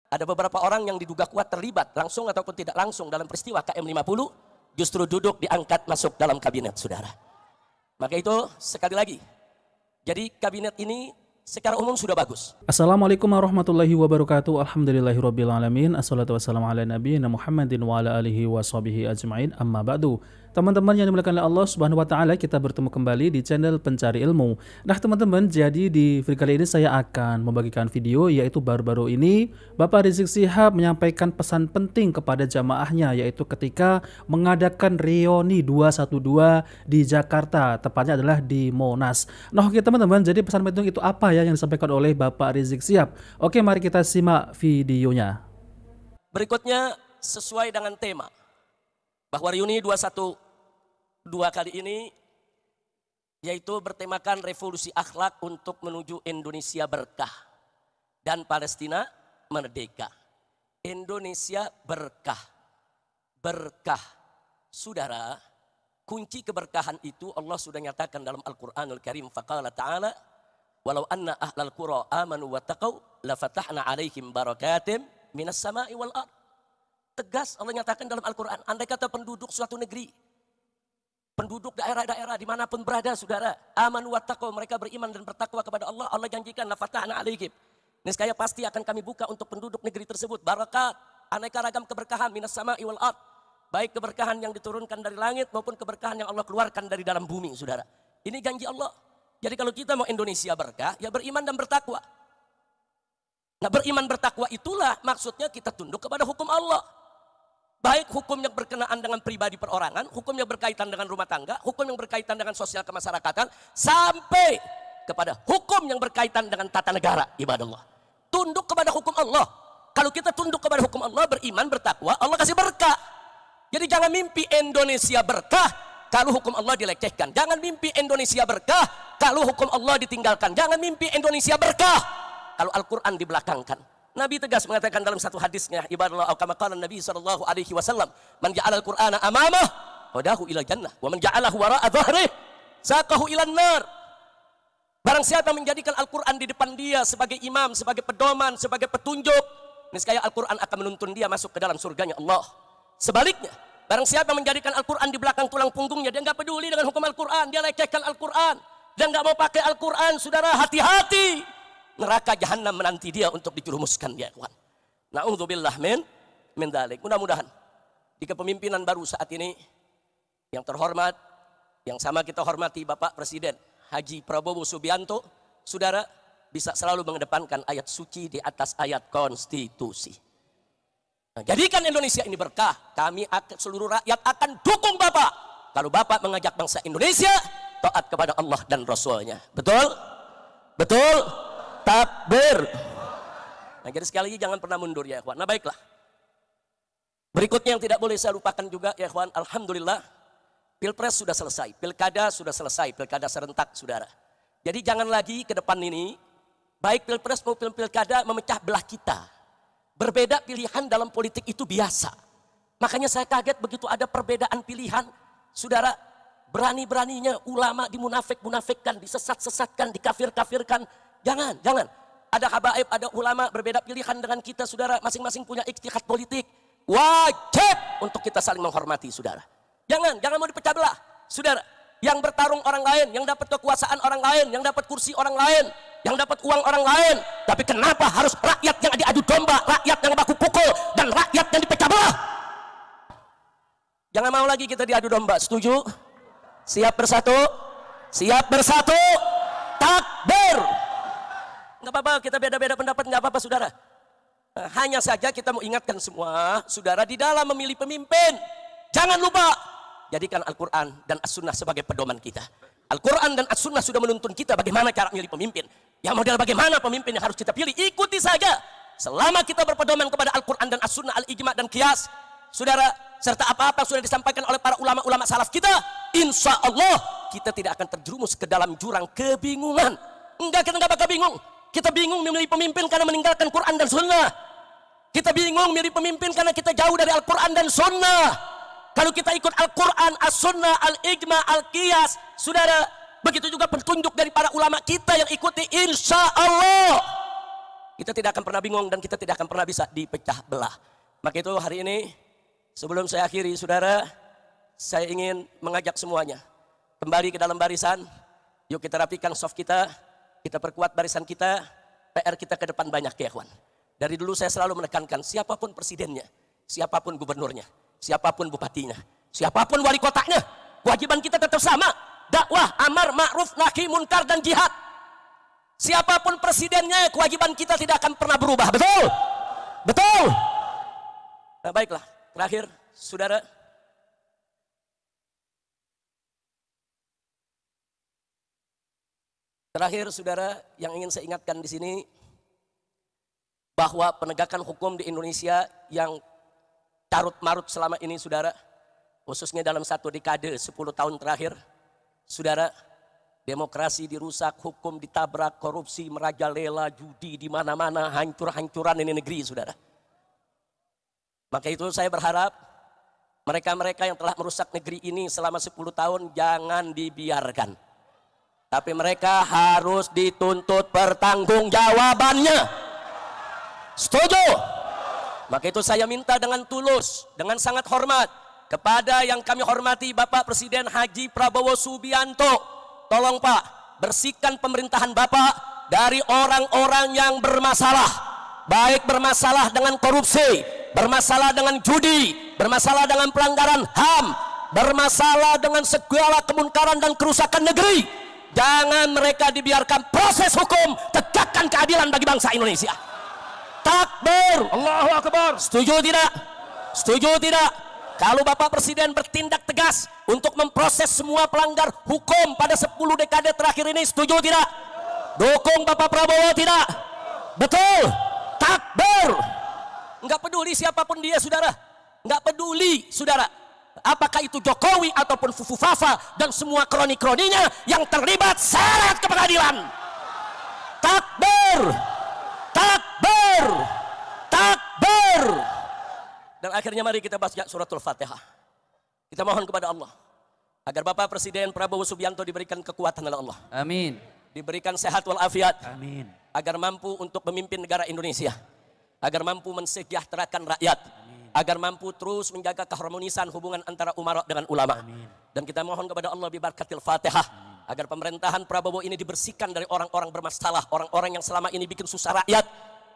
Ada beberapa orang yang diduga kuat terlibat langsung ataupun tidak langsung dalam peristiwa KM50 justru duduk diangkat masuk dalam kabinet, saudara. Maka itu sekali lagi, jadi kabinet ini secara umum sudah bagus. Assalamualaikum warahmatullahi wabarakatuh. Alhamdulillahirabbil alamin. Assalatu wassalamu ala nabiyina Muhammadin wa ala alihi washabihi ajmain. Amma ba'du. Teman-teman yang dimuliakan oleh Allah Subhanahu wa taala, kita bertemu kembali di channel Pencari Ilmu. Nah, teman-teman, jadi di video kali ini saya akan membagikan video, yaitu baru-baru ini Bapak Rizik Syihab menyampaikan pesan penting kepada jamaahnya, yaitu ketika mengadakan reuni 212 di Jakarta, tepatnya adalah di Monas. Nah, oke teman-teman, jadi pesan penting itu apa ya yang disampaikan oleh Bapak Rizik Syihab? Oke, mari kita simak videonya. Berikutnya sesuai dengan tema bahwa reuni 212 kali ini yaitu bertemakan revolusi akhlak untuk menuju Indonesia berkah dan Palestina merdeka. Indonesia berkah. Berkah. Saudara, kunci keberkahan itu Allah sudah nyatakan dalam Al-Qur'anul Karim. Faqala ta'ala, walau anna ahlal qura amanu wa taqaw la fatahna alaihim barakatim minas sama'i wal ard. Tegas Allah nyatakan dalam Al-Quran, andai kata penduduk suatu negeri, penduduk daerah-daerah dimanapun berada, saudara, amanu wattaqaw, mereka beriman dan bertakwa kepada Allah, Allah janjikan la fatahna alaihim, niscaya pasti akan kami buka untuk penduduk negeri tersebut barakat, aneka ragam keberkahan minas sama'i wal ard, baik keberkahan yang diturunkan dari langit maupun keberkahan yang Allah keluarkan dari dalam bumi, saudara. Ini janji Allah. Jadi kalau kita mau Indonesia berkah, ya beriman dan bertakwa. Nah, beriman bertakwa itulah maksudnya kita tunduk kepada hukum Allah. Baik hukum yang berkenaan dengan pribadi perorangan, hukum yang berkaitan dengan rumah tangga, hukum yang berkaitan dengan sosial kemasyarakatan, sampai kepada hukum yang berkaitan dengan tata negara, ibadallah. Tunduk kepada hukum Allah. Kalau kita tunduk kepada hukum Allah, beriman, bertakwa, Allah kasih berkah. Jadi jangan mimpi Indonesia berkah kalau hukum Allah dilecehkan. Jangan mimpi Indonesia berkah kalau hukum Allah ditinggalkan. Jangan mimpi Indonesia berkah kalau Al-Quran dibelakangkan. Nabi tegas mengatakan dalam satu hadisnya, ibadallah, kama qala Nabi sallallahu alaihi wasallam, man ja'ala al-Qur'ana amamah qadahu ila jannah wa man ja'alahu wara'a dhahrihi saqahu ila nar. Barang siapa menjadikan Al-Qur'an di depan dia sebagai imam, sebagai pedoman, sebagai petunjuk, niscaya Al-Qur'an akan menuntun dia masuk ke dalam surganya Allah. Sebaliknya, barang siapa menjadikan Al-Qur'an di belakang tulang punggungnya, dia enggak peduli dengan hukum Al-Qur'an, dia lecehkan Al-Qur'an, dia enggak mau pakai Al-Qur'an, saudara, hati-hati. Neraka jahanam menanti dia untuk dijerumuskan, ya kawan. Na'udzubillah min dzalik. Mudah-mudahan di kepemimpinan baru saat ini yang terhormat, yang sama kita hormati Bapak Presiden Haji Prabowo Subianto, saudara, bisa selalu mengedepankan ayat suci di atas ayat konstitusi. Nah, jadikan Indonesia ini berkah. Kami seluruh rakyat akan dukung Bapak kalau Bapak mengajak bangsa Indonesia taat kepada Allah dan Rasulnya. Betul? Betul? Takbir. Nah, jadi sekali lagi jangan pernah mundur, ya ikhwan. Nah, baiklah. Berikutnya yang tidak boleh saya lupakan juga, ya ikhwan, alhamdulillah Pilpres sudah selesai, Pilkada sudah selesai, Pilkada serentak, saudara. Jadi jangan lagi ke depan ini baik Pilpres maupun Pilkada memecah belah kita. Berbeda pilihan dalam politik itu biasa. Makanya saya kaget begitu ada perbedaan pilihan, saudara, berani-beraninya ulama dimunafik-munafikkan, disesat-sesatkan, dikafir-kafirkan. Jangan. Ada habaib, ada ulama berbeda pilihan dengan kita, saudara. Masing-masing punya ijtihad politik. Wajib untuk kita saling menghormati, saudara. Jangan mau dipecah belah, saudara. Yang bertarung orang lain, yang dapat kekuasaan orang lain, yang dapat kursi orang lain, yang dapat uang orang lain. Tapi kenapa harus rakyat yang diadu domba, rakyat yang baku pukul, dan rakyat yang dipecah belah? Jangan mau lagi kita diadu domba, setuju? Siap bersatu? Siap bersatu? Takbir! Nggak apa-apa, kita beda-beda pendapat, nggak apa-apa, saudara. Hanya saja kita mau ingatkan semua, saudara, di dalam memilih pemimpin, jangan lupa jadikan Al-Quran dan As-Sunnah sebagai pedoman kita. Al-Quran dan As-Sunnah sudah menuntun kita bagaimana cara memilih pemimpin. Yang model bagaimana pemimpin yang harus kita pilih, ikuti saja. Selama kita berpedoman kepada Al-Quran dan As-Sunnah, Al-Ijma' dan Qiyas, saudara, serta apa-apa sudah disampaikan oleh para ulama-ulama salaf kita, insya Allah kita tidak akan terjerumus ke dalam jurang kebingungan. Enggak, kita enggak bakal bingung. Kita bingung memilih pemimpin karena meninggalkan Quran dan Sunnah. Kita bingung memilih pemimpin karena kita jauh dari Al-Quran dan Sunnah. Kalau kita ikut Al-Quran, As-Sunnah, Al-Ijma', Al-Qiyas, saudara, begitu juga petunjuk dari para ulama kita yang ikuti, insya Allah kita tidak akan pernah bingung dan kita tidak akan pernah bisa dipecah belah. Maka itu hari ini sebelum saya akhiri saudara, saya ingin mengajak semuanya kembali ke dalam barisan. Yuk kita rapikan soft kita perkuat barisan kita. PR kita ke depan banyak ya kawan. Dari dulu saya selalu menekankan siapapun presidennya, siapapun gubernurnya, siapapun bupatinya, siapapun wali kotanya, kewajiban kita tetap sama. Dakwah, amar, ma'ruf, nahi, munkar dan jihad. Siapapun presidennya, kewajiban kita tidak akan pernah berubah. Betul? Betul? Nah, baiklah, terakhir saudara, yang ingin saya ingatkan di sini bahwa penegakan hukum di Indonesia yang carut-marut selama ini saudara, khususnya dalam satu dekade 10 tahun terakhir, saudara, demokrasi dirusak, hukum ditabrak, korupsi merajalela, judi di mana-mana, hancur-hancuran ini negeri saudara. Maka itu saya berharap mereka-mereka yang telah merusak negeri ini selama 10 tahun jangan dibiarkan. Tapi mereka harus dituntut pertanggungjawabannya. Setuju? Maka itu saya minta dengan tulus, dengan sangat hormat kepada yang kami hormati Bapak Presiden Haji Prabowo Subianto. Tolong Pak, bersihkan pemerintahan Bapak dari orang-orang yang bermasalah. Baik bermasalah dengan korupsi, bermasalah dengan judi, bermasalah dengan pelanggaran HAM, bermasalah dengan segala kemunkaran dan kerusakan negeri. Jangan mereka dibiarkan, proses hukum, tegakkan keadilan bagi bangsa Indonesia. Takbir, Allahu Akbar. Setuju tidak? Setuju tidak? Kalau Bapak Presiden bertindak tegas untuk memproses semua pelanggar hukum pada 10 dekade terakhir ini, setuju tidak? Dukung Bapak Prabowo tidak? Betul? Takbir. Enggak peduli siapapun dia saudara, enggak peduli saudara, apakah itu Jokowi ataupun Fufu Fafa dan semua kroni-kroninya yang terlibat, seret ke pengadilan. Takbir, takbir, takbir. Dan akhirnya mari kita baca suratul Fatihah. Kita mohon kepada Allah agar Bapak Presiden Prabowo Subianto diberikan kekuatan oleh Allah. Amin. Diberikan sehat walafiat. Amin. Agar mampu untuk memimpin negara Indonesia. Agar mampu mensejahterakan rakyat. Agar mampu terus menjaga keharmonisan hubungan antara umarok dengan ulama. Amin. Dan kita mohon kepada Allah bibarakatil Fatihah. Amin. Agar pemerintahan Prabowo ini dibersihkan dari orang-orang bermasalah. Orang-orang yang selama ini bikin susah rakyat.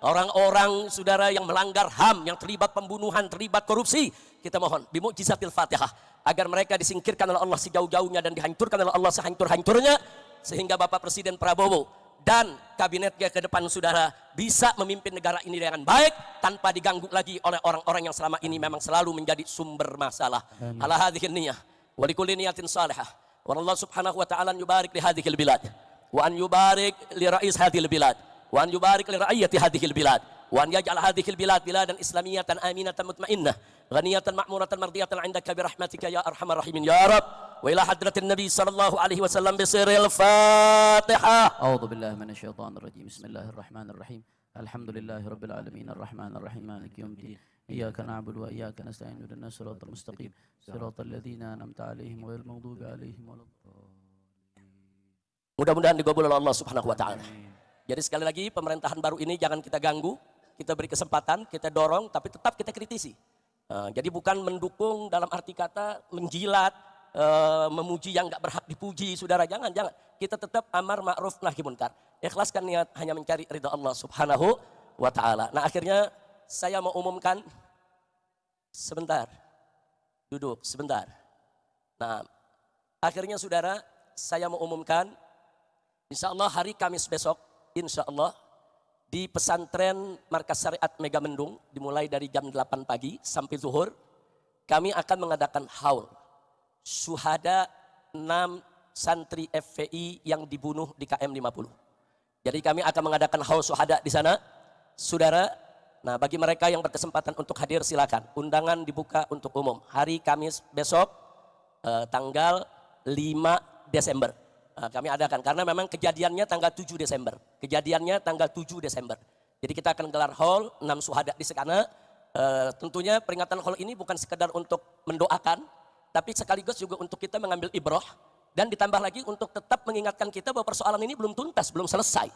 Orang-orang saudara yang melanggar HAM, yang terlibat pembunuhan, terlibat korupsi. Kita mohon bimu'jizatil Fatihah. Agar mereka disingkirkan oleh Allah sejauh-jauhnya dan dihancurkan oleh Allah sehancur-hancurnya. Sehingga Bapak Presiden Prabowo dan kabinetnya ke depan saudara bisa memimpin negara ini dengan baik tanpa diganggu lagi oleh orang-orang yang selama ini memang selalu menjadi sumber masalah. Ala hadhihi niyah wa likulli niyatin salihah. Wa Allah Subhanahu wa ta'ala yubarik li hadhil bilad wa an yubarik li rais hadhil bilad wa an yubarik li ra'iyyati hadhil bilad wa an yaj'al hadhil bilad biladan islamiyatan aminatan mutmainnah ghaniyatan ma'muratan mardiyatan 'indaka bi rahmatika ya arhamar rahimin ya rab. Wa ila hadratin Nabi sallallahu alaihi wasallam bisiril Fatihah. A'udzu billahi minasyaitonir rajim. Bismillahirrahmanirrahim. Alhamdulillahirabbil alamin arrahmanir rahim maliki yaumiddin. Iyyaka na'budu wa iyyaka nasta'in ihdinas siratal mustaqim. Siratal ladzina an'amta 'alaihim ghairil maghdubi 'alaihim waladdallin. Mudah-mudahan digabul oleh Allah Subhanahu wa taala. Jadi sekali lagi pemerintahan baru ini jangan kita ganggu, kita beri kesempatan, kita dorong tapi tetap kita kritisi. Jadi bukan mendukung dalam arti kata menjilat, memuji yang nggak berhak dipuji, saudara, jangan. Kita tetap amar ma'ruf nahi munkar. Ikhlaskan niat hanya mencari ridha Allah Subhanahu wa taala. Nah, akhirnya saya mau umumkan sebentar. Duduk sebentar. Nah, akhirnya saudara, saya mau umumkan insya Allah hari Kamis besok, insya Allah di pesantren Markas Syariat Megamendung dimulai dari jam 8 pagi sampai zuhur kami akan mengadakan haul syuhada 6 santri FPI yang dibunuh di KM 50. Jadi kami akan mengadakan haul syuhada di sana, saudara. Nah, bagi mereka yang berkesempatan untuk hadir silakan. Undangan dibuka untuk umum. Hari Kamis besok tanggal 5 Desember. Kami adakan karena memang kejadiannya tanggal 7 Desember. Kejadiannya tanggal 7 Desember. Jadi kita akan gelar haul 6 syuhada di sana. Tentunya peringatan haul ini bukan sekedar untuk mendoakan, tapi sekaligus juga untuk kita mengambil ibrah dan ditambah lagi untuk tetap mengingatkan kita bahwa persoalan ini belum tuntas, belum selesai.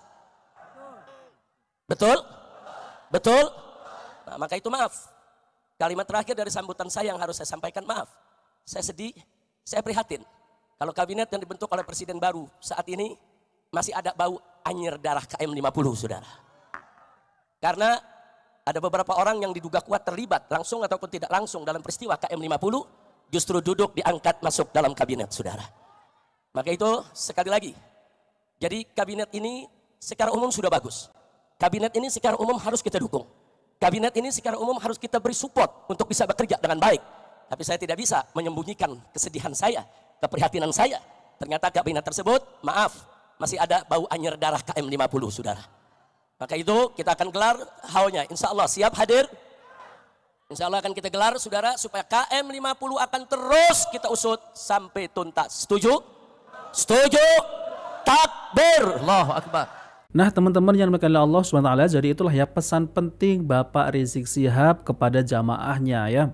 Betul? Betul? Nah, maka itu maaf. Kalimat terakhir dari sambutan saya yang harus saya sampaikan, maaf. Saya sedih, saya prihatin. Kalau kabinet yang dibentuk oleh presiden baru saat ini masih ada bau anyir darah KM50, saudara. Karena ada beberapa orang yang diduga kuat terlibat langsung ataupun tidak langsung dalam peristiwa KM50 justru duduk diangkat masuk dalam kabinet, saudara. Maka itu sekali lagi, jadi kabinet ini secara umum sudah bagus. Kabinet ini secara umum harus kita dukung. Kabinet ini secara umum harus kita beri support untuk bisa bekerja dengan baik. Tapi saya tidak bisa menyembunyikan kesedihan saya, keprihatinan saya. Ternyata kabinet tersebut, maaf, masih ada bau anyir darah KM50, saudara. Maka itu kita akan gelar haulnya. Insya Allah siap hadir. Insya Allah akan kita gelar, saudara, supaya KM50 akan terus kita usut sampai tuntas. Setuju? Setuju? Takbir. Allahu Akbar. Nah teman-teman yang dimuliakan oleh Allah SWT, jadi itulah ya pesan penting Bapak Rizik Syihab kepada jamaahnya ya,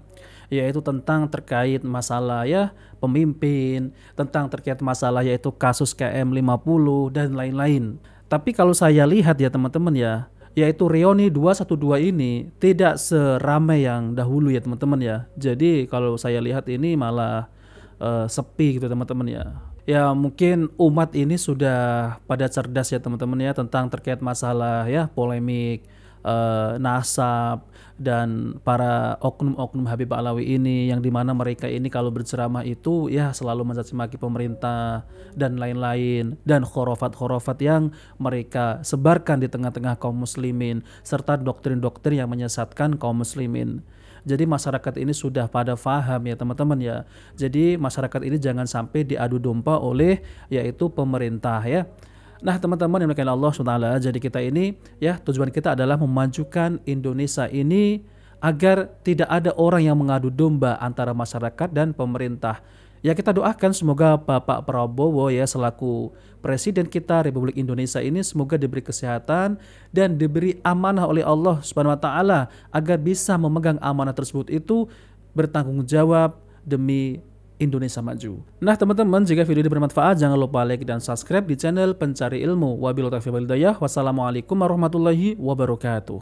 yaitu tentang terkait masalah ya pemimpin, tentang terkait masalah yaitu kasus KM50 dan lain-lain. Tapi kalau saya lihat ya teman-teman ya, yaitu reuni 212 ini tidak seramai yang dahulu ya teman-teman ya. Jadi kalau saya lihat ini malah sepi gitu teman-teman ya. Ya mungkin umat ini sudah pada cerdas ya teman-teman ya tentang terkait masalah ya polemik nasab dan para oknum-oknum Habib Alawi ini, yang dimana mereka ini kalau berceramah itu ya selalu mencaci maki pemerintah dan lain-lain, dan khurafat-khurafat yang mereka sebarkan di tengah-tengah kaum muslimin serta doktrin-doktrin yang menyesatkan kaum muslimin. Jadi masyarakat ini sudah pada faham ya teman-teman ya. Jadi masyarakat ini jangan sampai diadu domba oleh yaitu pemerintah ya. Nah teman-teman yang dimuliakan Allah SWT, jadi kita ini ya tujuan kita adalah memajukan Indonesia ini agar tidak ada orang yang mengadu domba antara masyarakat dan pemerintah. Ya kita doakan semoga Bapak Prabowo ya selaku Presiden kita Republik Indonesia ini semoga diberi kesehatan dan diberi amanah oleh Allah Subhanahu wa taala agar bisa memegang amanah tersebut itu bertanggung jawab demi Indonesia maju. Nah teman-teman, jika video ini bermanfaat jangan lupa like dan subscribe di channel Pencari Ilmu. Wabillahi taufiq wal hidayah. Wassalamualaikum warahmatullahi wabarakatuh.